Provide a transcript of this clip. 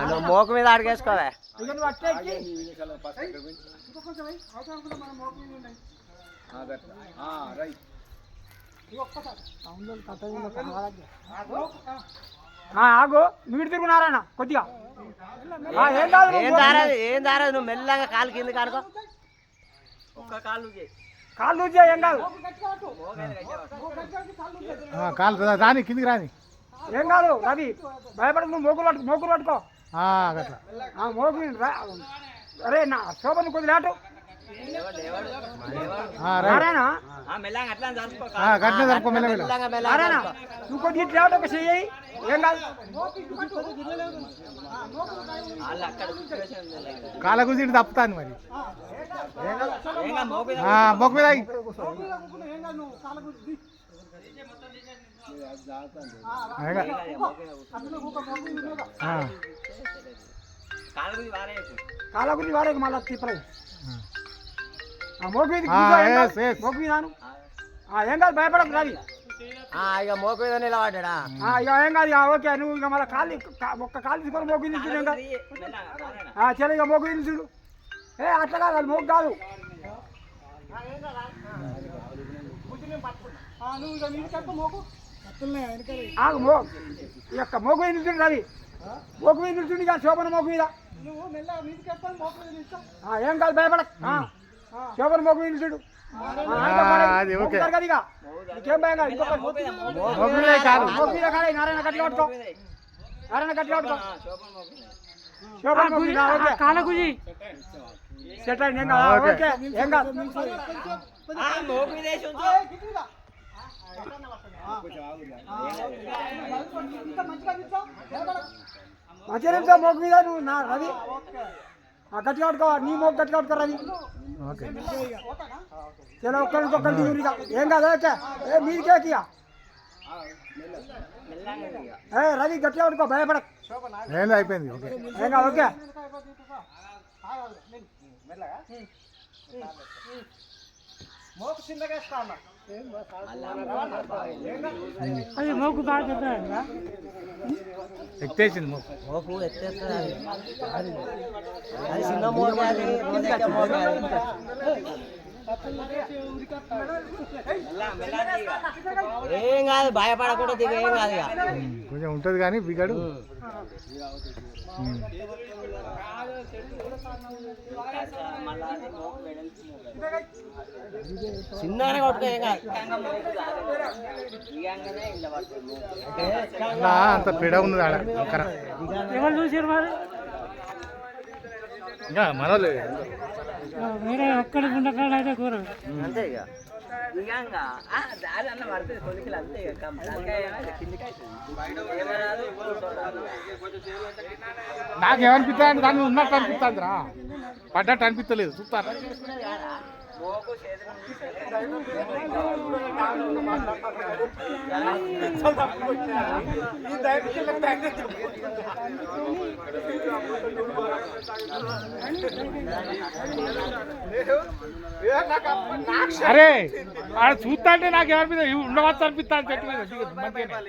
నువ్వు మోకు మీద అడిగేసుకోవా. ఆగు నువ్వు తిరుగున్నారా కొద్దిగా ఏం దారదు నువ్వు మెల్లగా కాలు కింద కానుకో. ఒక్క కాలు కాళ్ళు చేయ ఏం కాదు కాలు రాని కిందికి రాని ఏం కాదు రవి భయపడ నువ్వు మోకులు పట్టుకో మోకు అరే నా శోభను కొద్ది లేటు నువ్వు కొద్ది ఇట్లా లేవట ఒక చెయ్యి ఏం కాదు కాళ్ళ గురించి తప్పుతాను మరి మొక్క మీద కాళ్ళ గురించి వాడే మళ్ళీ తిప్పలేదు మోకు మీద ఏం కాదు భయపడకు రవి ఇక మోకు మీద నిలబడ్డా ఇక ఏం కాదు ఓకే నువ్వు ఇక మళ్ళీ కాళ్ళు ఒక్క కాళ్ళు తీసుకొని మోకు నిల్చుడు ఏం కాదు చలో ఇక మోకు నిల్చుడు అట్లా కాదు అది మోకు కాదు మోకు మీద నిల్చుడు రవి మోకు మీద నిల్చుండి ఇక శోభన మోకు మీద ఏం కాదు భయపడక శోభన మోకు మీద నిల్చుడు ఇంకేం భయం కాదు ఇంకొక నారాయణ గట్టిగా పట్టుకో నారాయణ గట్టిగా పట్టుకో కాళ్ళ గుజి సెట్ అయింది ఏం కాదు ఓకే ఏం కాదు మంచిగా మోకు మీద నువ్వు నా రవి గట్టిగా పట్టుకో నీ మోకు గట్టిగా పట్టుకో రవి చలో ఒక్కరికొక్కరు దిగురిగా ఏం కాదు ఓకే మీదికేకియా రవి గట్టిగా పట్టుకో భయపడక అయిపోయింది ఏం కాదు ఓకే అది మోకు బాగా చెప్పాడు ఎత్తేసింది మోకు ఎత్తేస్తుంది అది చిన్న మోకు ఏం కాదు భయపడకుండా దిగ ఏం కాదు కొంచెం ఉంటుంది కానీ బిగాడు చిన్నగానే కొట్టుకో ఏం కాదు అంత పిడ ఉన్నది ఆడ ఎవరు చూసారు మరి ఇంకా మనోళ్ళు వేరే ఒక్కడి గుండకాడ అయితే కూర అంతే ఇక దారి అన్న పడుతుంది కొలికలు అంతే ఇక నాకేమనిపిస్తుంది దాన్ని ఉన్నట్టు అనిపిస్తుంది రా పడ్డట్టు అనిపించలేదు చూస్తాను అరే ఆడ చూస్తా అంటే నాకు ఏమనిపిస్తుంది ఉండవచ్చు అనిపిస్తాను చెట్టు మీద మంచిగా